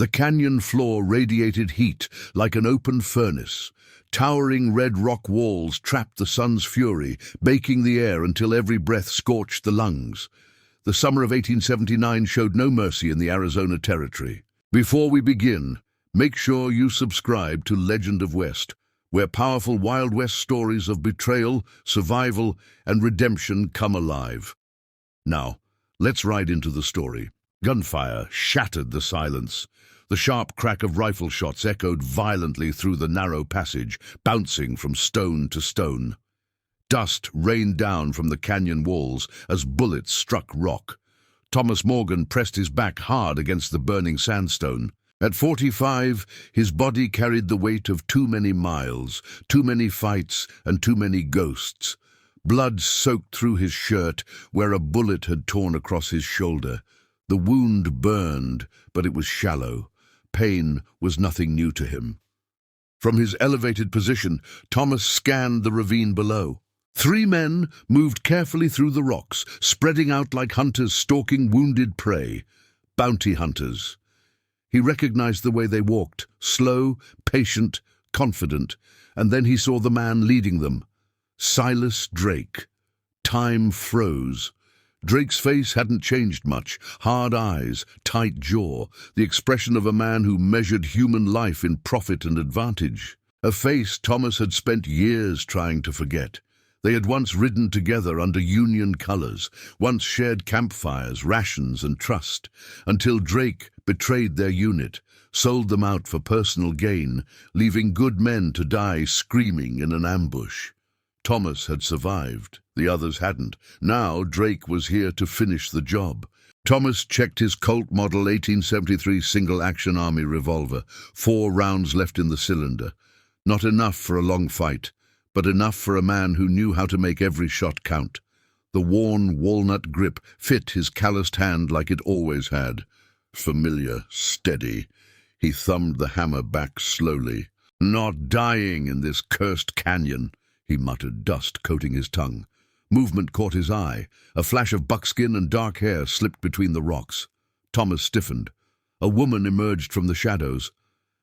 The canyon floor radiated heat like an open furnace. Towering red rock walls trapped the sun's fury, baking the air until every breath scorched the lungs. The summer of 1879 showed no mercy in the Arizona Territory. Before we begin, make sure you subscribe to Legend of West, where powerful Wild West stories of betrayal, survival, and redemption come alive. Now, let's ride into the story. Gunfire shattered the silence. The sharp crack of rifle shots echoed violently through the narrow passage, bouncing from stone to stone. Dust rained down from the canyon walls as bullets struck rock. Thomas Morgan pressed his back hard against the burning sandstone. At 45, his body carried the weight of too many miles, too many fights, and too many ghosts. Blood soaked through his shirt where a bullet had torn across his shoulder. The wound burned, but it was shallow. Pain was nothing new to him. From his elevated position, Thomas scanned the ravine below. 3 men moved carefully through the rocks, spreading out like hunters stalking wounded prey. Bounty hunters. He recognized the way they walked, slow, patient, confident, and then he saw the man leading them. Silas Drake. Time froze. Drake's face hadn't changed much. Hard eyes, tight jaw, the expression of a man who measured human life in profit and advantage. A face Thomas had spent years trying to forget. They had once ridden together under Union colors, once shared campfires, rations, and trust, until Drake betrayed their unit, sold them out for personal gain, leaving good men to die screaming in an ambush. Thomas had survived. The others hadn't. Now Drake was here to finish the job. Thomas checked his Colt Model 1873 single-action Army revolver, 4 rounds left in the cylinder. Not enough for a long fight, but enough for a man who knew how to make every shot count. The worn walnut grip fit his calloused hand like it always had. Familiar, steady. He thumbed the hammer back slowly. "Not dying in this cursed canyon," he muttered, dust coating his tongue. Movement caught his eye. A flash of buckskin and dark hair slipped between the rocks. Thomas stiffened. A woman emerged from the shadows.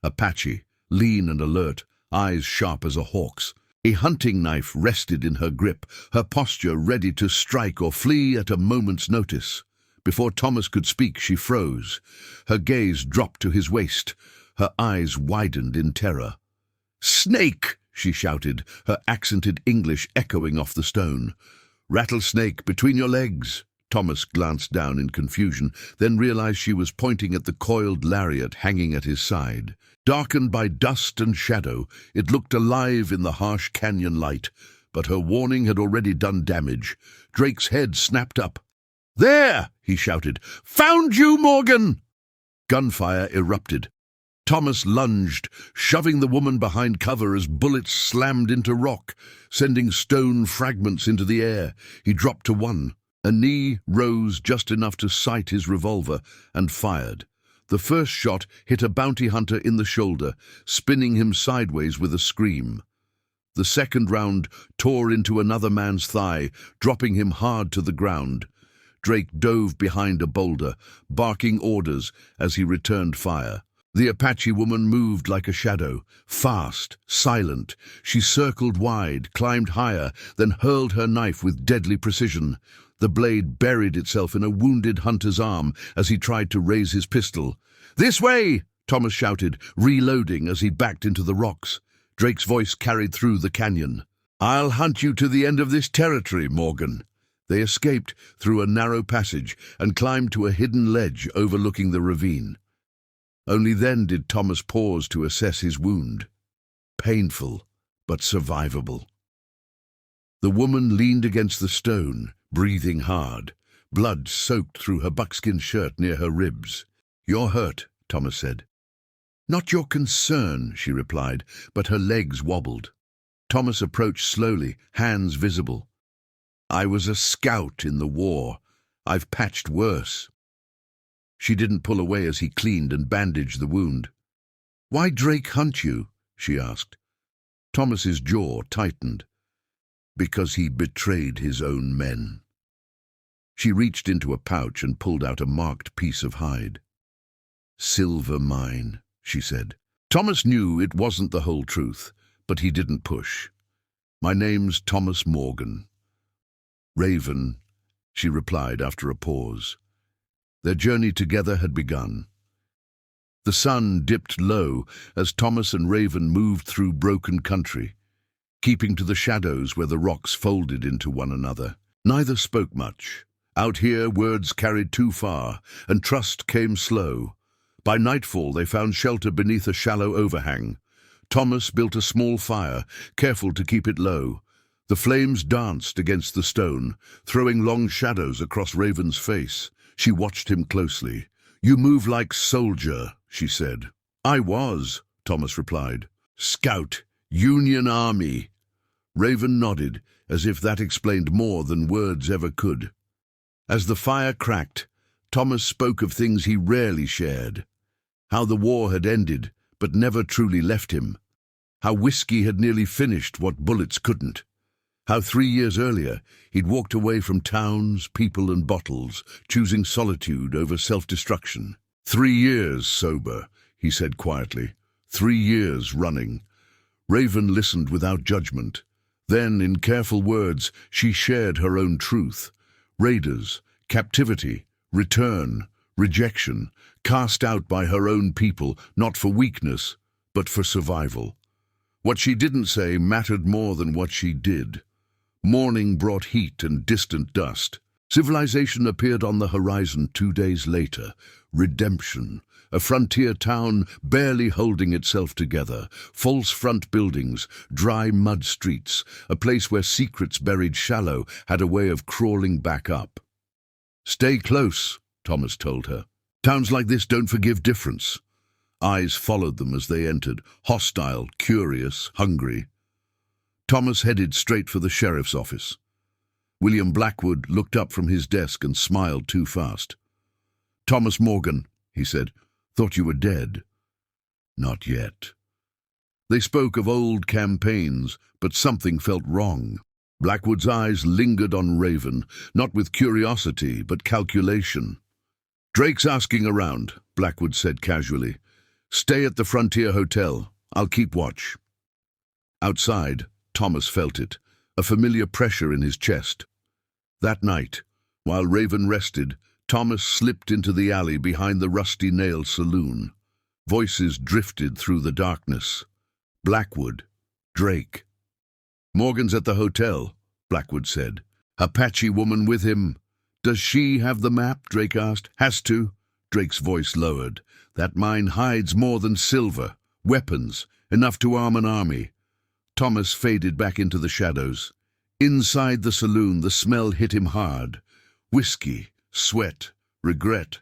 Apache, lean and alert, eyes sharp as a hawk's. A hunting knife rested in her grip, her posture ready to strike or flee at a moment's notice. Before Thomas could speak, she froze. Her gaze dropped to his waist. Her eyes widened in terror. "Snake!" she shouted, her accented English echoing off the stone. "Rattlesnake, between your legs." Thomas glanced down in confusion, then realized she was pointing at the coiled lariat hanging at his side. Darkened by dust and shadow, it looked alive in the harsh canyon light, but her warning had already done damage. Drake's head snapped up. "There!" he shouted. "Found you, Morgan!" Gunfire erupted. Thomas lunged, shoving the woman behind cover as bullets slammed into rock, sending stone fragments into the air. He dropped to one. A knee rose just enough to sight his revolver and fired. The first shot hit a bounty hunter in the shoulder, spinning him sideways with a scream. The second round tore into another man's thigh, dropping him hard to the ground. Drake dove behind a boulder, barking orders as he returned fire. The Apache woman moved like a shadow, fast, silent. She circled wide, climbed higher, then hurled her knife with deadly precision. The blade buried itself in a wounded hunter's arm as he tried to raise his pistol. "This way!" Thomas shouted, reloading as he backed into the rocks. Drake's voice carried through the canyon. "I'll hunt you to the end of this territory, Morgan." They escaped through a narrow passage and climbed to a hidden ledge overlooking the ravine. Only then did Thomas pause to assess his wound. Painful, but survivable. The woman leaned against the stone, breathing hard. Blood soaked through her buckskin shirt near her ribs. "You're hurt," Thomas said. "Not your concern," she replied, but her legs wobbled. Thomas approached slowly, hands visible. "I was a scout in the war. I've patched worse." She didn't pull away as he cleaned and bandaged the wound. "Why Drake hunt you?" she asked. Thomas's jaw tightened. "Because he betrayed his own men." She reached into a pouch and pulled out a marked piece of hide. "Silver mine," she said. Thomas knew it wasn't the whole truth, but he didn't push. "My name's Thomas Morgan." "Raven," she replied after a pause. Their journey together had begun. The sun dipped low as Thomas and Raven moved through broken country, keeping to the shadows where the rocks folded into one another. Neither spoke much. Out here, words carried too far, and trust came slow. By nightfall, they found shelter beneath a shallow overhang. Thomas built a small fire, careful to keep it low. The flames danced against the stone, throwing long shadows across Raven's face. She watched him closely. "You move like soldier," she said. "I was," Thomas replied. "Scout, Union Army." Raven nodded, as if that explained more than words ever could. As the fire cracked, Thomas spoke of things he rarely shared. How the war had ended, but never truly left him. How whiskey had nearly finished what bullets couldn't. How 3 years earlier he'd walked away from towns, people and bottles, choosing solitude over self-destruction. 3 years sober, he said quietly. 3 years running. Raven listened without judgment. Then, in careful words, she shared her own truth. Raiders, captivity, return, rejection, cast out by her own people, not for weakness, but for survival. What she didn't say mattered more than what she did. Morning brought heat and distant dust. Civilization appeared on the horizon 2 days later. Redemption. A frontier town barely holding itself together. False front buildings, dry mud streets. A place where secrets buried shallow had a way of crawling back up. "Stay close," Thomas told her. "Towns like this don't forgive difference." Eyes followed them as they entered, hostile, curious, hungry. Thomas headed straight for the sheriff's office. William Blackwood looked up from his desk and smiled too fast. "Thomas Morgan," he said, "thought you were dead." "Not yet." They spoke of old campaigns, but something felt wrong. Blackwood's eyes lingered on Raven, not with curiosity, but calculation. "Drake's asking around," Blackwood said casually. "Stay at the Frontier Hotel. I'll keep watch." Outside, Thomas felt it, a familiar pressure in his chest. That night, while Raven rested, Thomas slipped into the alley behind the Rusty Nail saloon. Voices drifted through the darkness. Blackwood, Drake. "Morgan's at the hotel," Blackwood said. "Apache woman with him." "Does she have the map?" Drake asked. "Has to." Drake's voice lowered. "That mine hides more than silver. Weapons, enough to arm an army." Thomas faded back into the shadows. Inside the saloon, the smell hit him hard. Whiskey, sweat, regret.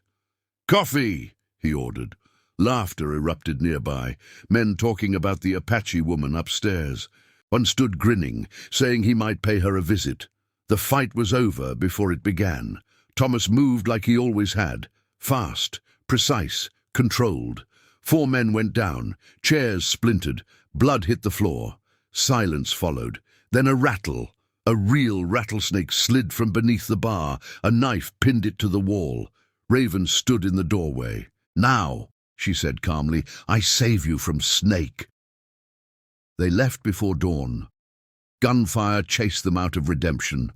"Coffee!" he ordered. Laughter erupted nearby, men talking about the Apache woman upstairs. One stood grinning, saying he might pay her a visit. The fight was over before it began. Thomas moved like he always had. Fast, precise, controlled. 4 men went down. Chairs splintered. Blood hit the floor. Silence followed. Then a rattle. A real rattlesnake slid from beneath the bar. A knife pinned it to the wall. Raven stood in the doorway. "Now," she said calmly, "I save you from Snake." They left before dawn. Gunfire chased them out of Redemption.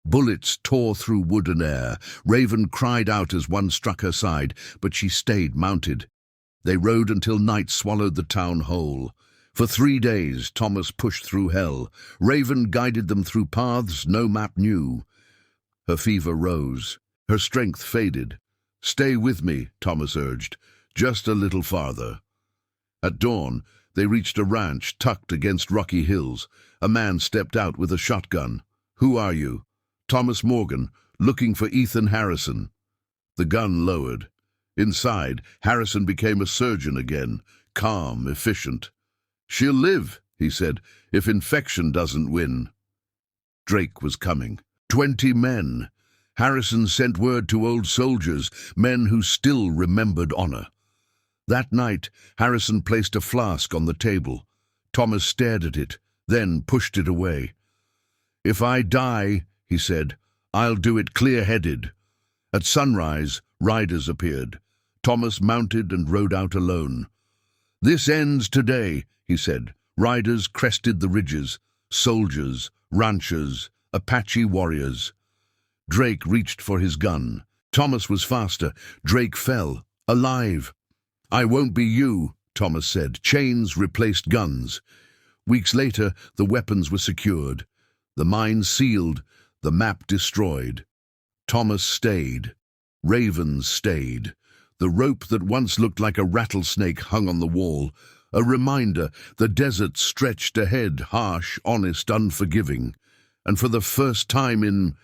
Bullets tore through wood and air. Raven cried out as one struck her side, but she stayed mounted. They rode until night swallowed the town whole. For 3 days, Thomas pushed through hell. Raven guided them through paths no map knew. Her fever rose. Her strength faded. "Stay with me," Thomas urged. "Just a little farther." At dawn, they reached a ranch tucked against rocky hills. A man stepped out with a shotgun. "Who are you?" "Thomas Morgan, looking for Ethan Harrison." The gun lowered. Inside, Harrison became a surgeon again, calm, efficient. "She'll live," he said, "if infection doesn't win." Drake was coming. 20 men. Harrison sent word to old soldiers, men who still remembered honor. That night, Harrison placed a flask on the table. Thomas stared at it, then pushed it away. "If I die," he said, "I'll do it clear-headed." At sunrise, riders appeared. Thomas mounted and rode out alone. "This ends today," he said. Riders crested the ridges, soldiers, ranchers, Apache warriors. Drake reached for his gun. Thomas was faster. Drake fell, alive. "I won't be you," Thomas said. Chains replaced guns. Weeks later, the weapons were secured, the mine sealed, the map destroyed. Thomas stayed. Ravens stayed. The rope that once looked like a rattlesnake hung on the wall. A reminder, the desert stretched ahead, harsh, honest, unforgiving. And for the first time in